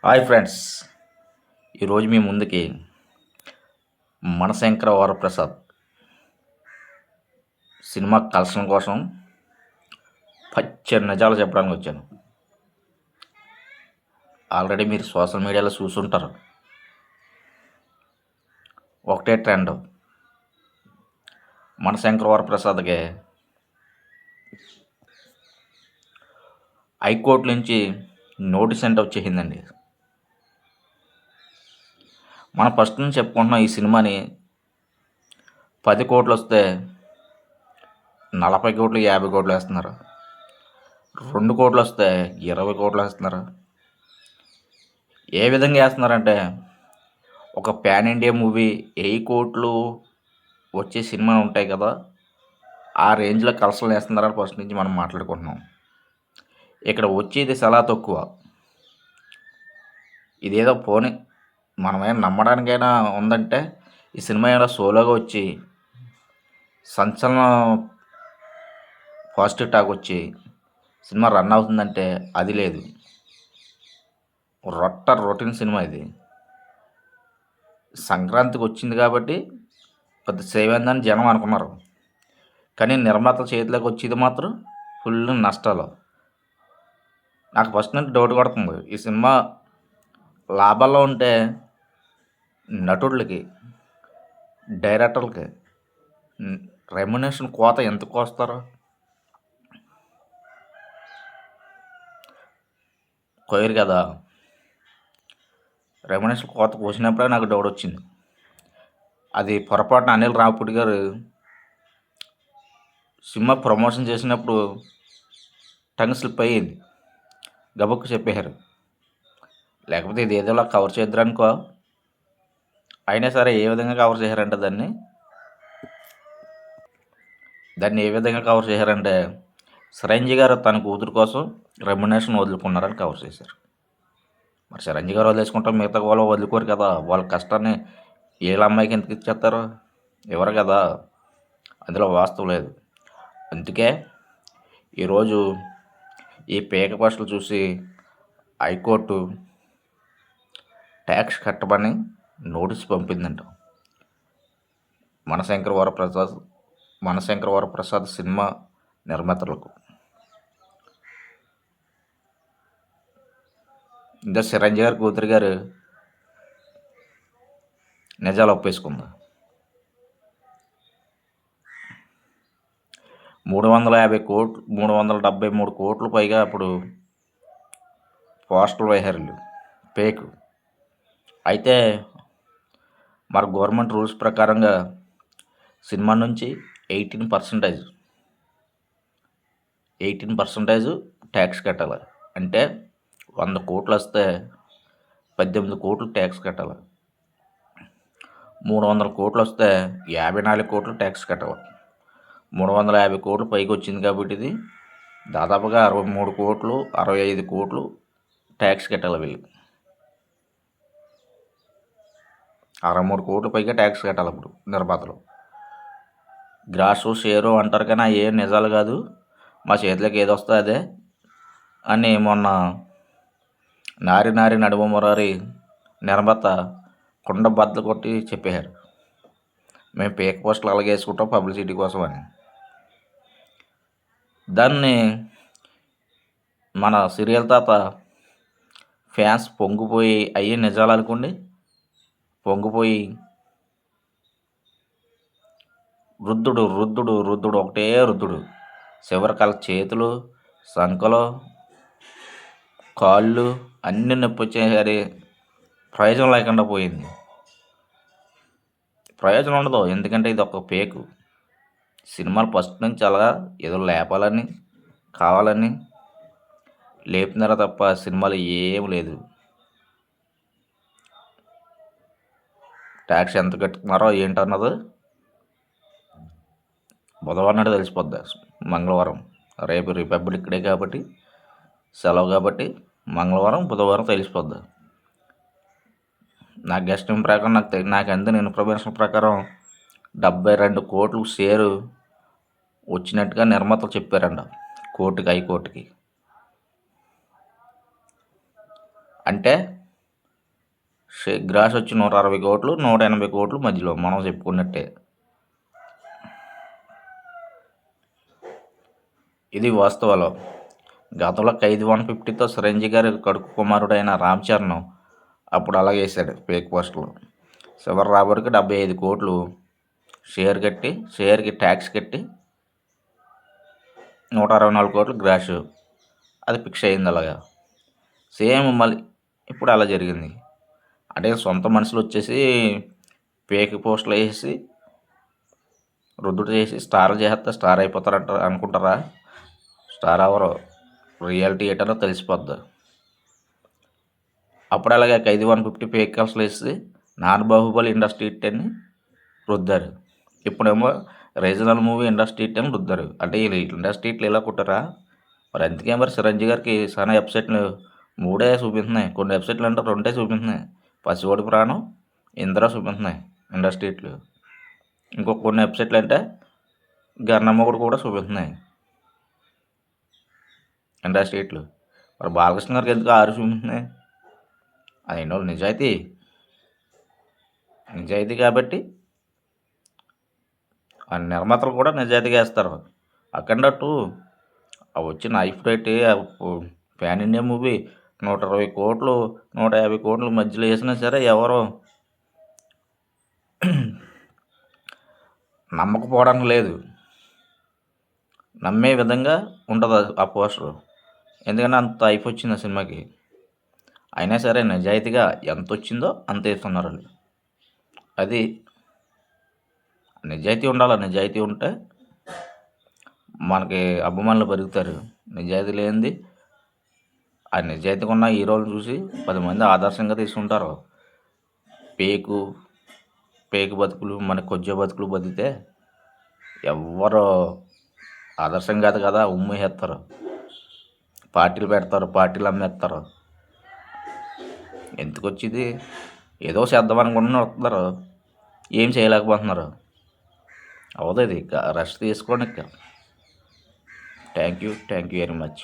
Hi friends, ఈరోజు మీ ముందుకి మనశంకర Varaprasad cinema collection కోసం పచ్చని నిజాలు చెప్పడానికి వచ్చాను. ఆల్రెడీ మీరు సోషల్ మీడియాలో చూసుంటారు. ఒకటే ట్రెండ్, మనశంకర వరప్రసాద్కి హైకోర్టు నుంచి నోటీస్ అంటే వచ్చేసిందండి. మనం ఫస్ట్ నుంచి చెప్పుకుంటున్నాం, ఈ సినిమాని 10 కోట్లు వస్తే 40 కోట్లు 50 కోట్లు వేస్తున్నారు, 2 కోట్లు వస్తే 20 కోట్లు వేస్తున్నారు. ఏ విధంగా వేస్తున్నారంటే, ఒక పాన్ ఇండియా మూవీ 10 కోట్లు వచ్చే సినిమా ఉంటాయి కదా, ఆ రేంజ్లో కలెక్షన్లు వేస్తున్నారని ఫస్ట్ నుంచి మనం మాట్లాడుకుంటున్నాం. ఇక్కడ వచ్చేది చాలా తక్కువ. ఇదేదో పోనీ మనమేం నమ్మడానికైనా ఉందంటే, ఈ సినిమా ఏమైనా సోలోగా వచ్చి సంచలనం పాజిటివ్ టాక్ వచ్చి సినిమా రన్ అవుతుందంటే అది లేదు. రొటీన్ సినిమా ఇది. సంక్రాంతికి వచ్చింది కాబట్టి పెద్ద సేవ్ అయిందని జనం అనుకున్నారు, కానీ నిర్మాతల చేతిలోకి వచ్చేది మాత్రం ఫుల్ నష్టాలు. నాకు ఫస్ట్ నుంచి డౌట్ కొడుతుంది, ఈ సినిమా లాభాల్లో ఉంటే నటులకి, డైరెక్టర్లకి రెమ్యునేషన్ కోత ఎంత కోస్తారు? కోయరు కదా. రెమ్యునేషన్ కోత కోసినప్పుడే నాకు డౌట్ వచ్చింది. అది పొరపాటున అనిల్ రావిపూడి గారు సినిమా ప్రమోషన్ చేసినప్పుడు టంగ్ స్లిప్ అయ్యింది, గబుక్కు చెప్పారు. లేకపోతే ఇది ఏదోలా కవర్ చేద్దరనుకో. అయినా సరే ఏ విధంగా కవర్ చేశారంటే దాన్ని ఏ విధంగా కవర్ చేశారంటే, చిరంజీవి గారు తన కూతురు కోసం రెమ్యునేషన్ వదులుకున్నారని కవర్ చేశారు. మరి చిరంజీవి గారు వదిలేసుకుంటాం, మిగతా వాళ్ళు వదులుకోరు కదా. వాళ్ళ కష్టాన్ని వీళ్ళ అమ్మాయికి ఎందుకు ఇచ్చేస్తారు? ఎవరు కదా. అందులో వాస్తవం లేదు. అందుకే ఈరోజు ఈ పేక పశువులు చూసి హైకోర్టు ట్యాక్స్ కట్టమని నోటీస్ పంపిందంట. మనశంకర వరప్రసాద్ సినిమా నిర్మాతలకు. ఇంకా చిరంజీవి గారి కూతురు గారు నిజాలు ఒప్పేసుకుంది. 373 కోట్లు పైగా అప్పుడు పోస్టల్ వైహర్లు పేకు. అయితే మరి గవర్నమెంట్ రూల్స్ ప్రకారంగా సినిమా నుంచి 18% ట్యాక్స్ కట్టాలి. అంటే 100 కోట్లు వస్తే 18 కోట్లు ట్యాక్స్ కట్టాలి. 300 కోట్లు వస్తే 54 కోట్లు ట్యాక్స్ కట్టాలి. 350 కోట్లు పైకి వచ్చింది కాబట్టి ఇది దాదాపుగా 63 కోట్లు 65 కోట్లు ట్యాక్స్ కట్టాలి వీళ్ళు. 63 కోట్ల పైగా ట్యాక్స్ కట్టాలి ఇప్పుడు నిర్మాతలు. గ్రాసు షేరు అంటారు కానీ ఏం నిజాలు కాదు, మా చేతిలోకి ఏది వస్తే అదే అని మొన్న నారి నడుమ మురారి నిర్మాత కుండ బద్దలు కొట్టి చెప్పారు, మేము పేక పోస్టులు అలాగే వేసుకుంటాం పబ్లిసిటీ కోసం అని. దాన్ని మన సీరియల్ తాత ఫ్యాన్స్ పొంగిపోయి అయ్యే నిజాలు అనుకోండి, పొంగిపోయి రుద్దుడు ఒకటే రుద్దుడు. చివరికల చేతులు, సంకలు, కాళ్ళు అన్నీ నొప్పి వచ్చేసరి ప్రయోజనం లేకుండా పోయింది. ప్రయోజనం ఉండదు, ఎందుకంటే ఇది ఒక పేకు. సినిమాలు ఫస్ట్ నుంచి అలా ఏదో లేపాలని కావాలని లేపుతున్నారా తప్ప సినిమాలు ఏం లేదు. ట్యాక్స్ ఎంత కట్టుకున్నారో ఏంటన్నది బుధవారం నాడు తెలిసిపోద్ది. మంగళవారం, రేపు రిపబ్లిక్ డే కాబట్టి సెలవు కాబట్టి మంగళవారం బుధవారం తెలిసిపోద్ది. నా గెస్టింగ్ ప్రకారం నాకు అందిన ఇన్ఫర్మేషన్ ప్రకారం 72 కోట్లు షేరు వచ్చినట్టుగా నిర్మాతలు చెప్పారంట హైకోర్టుకి. అంటే గ్రాస్ వచ్చి 160 కోట్లు 180 కోట్లు మధ్యలో మనం చెప్పుకున్నట్టే. ఇది వాస్తవాలు. గతంలో ఖైదీ 150తో చిరంజీవి గారి కడుపు కుమారుడైన రామ్ చరణ్ అప్పుడు అలాగే వేసాడు ఫేక్ పోస్టులు. చివరి రాబడికి 75 కోట్లు షేర్కి ట్యాక్స్ కట్టి 164 కోట్లు గ్రాష్, అది ఫిక్స్ అయింది. అలాగా సేమ్ మళ్ళీ ఇప్పుడు అలా జరిగింది. అంటే సొంత మనుషులు వచ్చేసి ఫేక్ పోస్టులు వేసి రుద్దుడు చేసి స్టార్ చేస్తే స్టార్ అయిపోతారంట అనుకుంటారా? స్టార్ ఎవరో రియాలిటీ ఏంటనో తెలిసిపోద్ది. అప్పుడు అలాగే ఖైదీ 150 ఫేక్ కాల్స్లు వేసి నాన్ బాహుబలి ఇండస్ట్రీ హిట్ అని రుద్దారు. ఇప్పుడేమో రీజనల్ మూవీ ఇండస్ట్రీ హిట్ అని రుద్దారు. అంటే ఈ ఇండస్ట్రీ హిట్లు ఇలా కుట్టారా? మరి అందుకే మరి చిరంజీవి గారికి చాలా వెబ్సైట్లు 3 చూపిస్తున్నాయి, కొన్ని వెబ్సైట్లు అంటే 2 చూపిస్తున్నాయి. పసివాడి ప్రాణం, ఇంద్ర చూపిస్తున్నాయి ఇండస్ట్రీ హిట్లు. ఇంకో కొన్ని వెబ్సైట్లు అంటే గన్నమ్మగుడు కూడా చూపిస్తున్నాయి ఇండస్ట్రీ హిట్లు. మరి బాలకృష్ణ గారికి ఎందుకు 6 చూపిస్తున్నాయి? అదేంటో నిజాయితీ కాబట్టి ఆ నిర్మాతలు కూడా నిజాయితీగా వేస్తారు. అక్కడట్టు వచ్చిన ఐఫ్ రేట్ ప్యాన్ ఇండియా మూవీ 120 కోట్లు 150 కోట్ల మధ్యలో వేసినా సరే ఎవరు నమ్మకపోవడానికి లేదు, నమ్మే విధంగా ఉంటుంది ఆ పోస్టర్. ఎందుకంటే అంత ఐఫ్ వచ్చింది ఆ సినిమాకి. అయినా సరే నిజాయితీగా ఎంత వచ్చిందో అంత వేస్తున్నారు వాళ్ళు. అది నిజాయితీ ఉండాలి. నిజాయితీ ఉంటే మనకి అభిమానులు పెరుగుతారు. నిజాయితీ లేనిది ఆ నిజాయితీగా ఉన్న హీరోలు చూసి 10 మంది ఆదర్శంగా తీసుకుంటారు. పేకు బతుకులు మన కొద్దిగా బతుకులు బతికితే ఎవ్వరు ఆదర్శం కాదు కదా, ఉమ్మేస్తారు, పార్టీలు పెడతారు, పార్టీలు అమ్మేస్తారు. ఎందుకు వచ్చింది? ఏదో చేద్దాం అనుకుంటున్నారు, వస్తున్నారు, ఏం చేయలేకపోతున్నారు. అవుతుంది, రెస్ట్ తీసుకోండి. Thank you very much.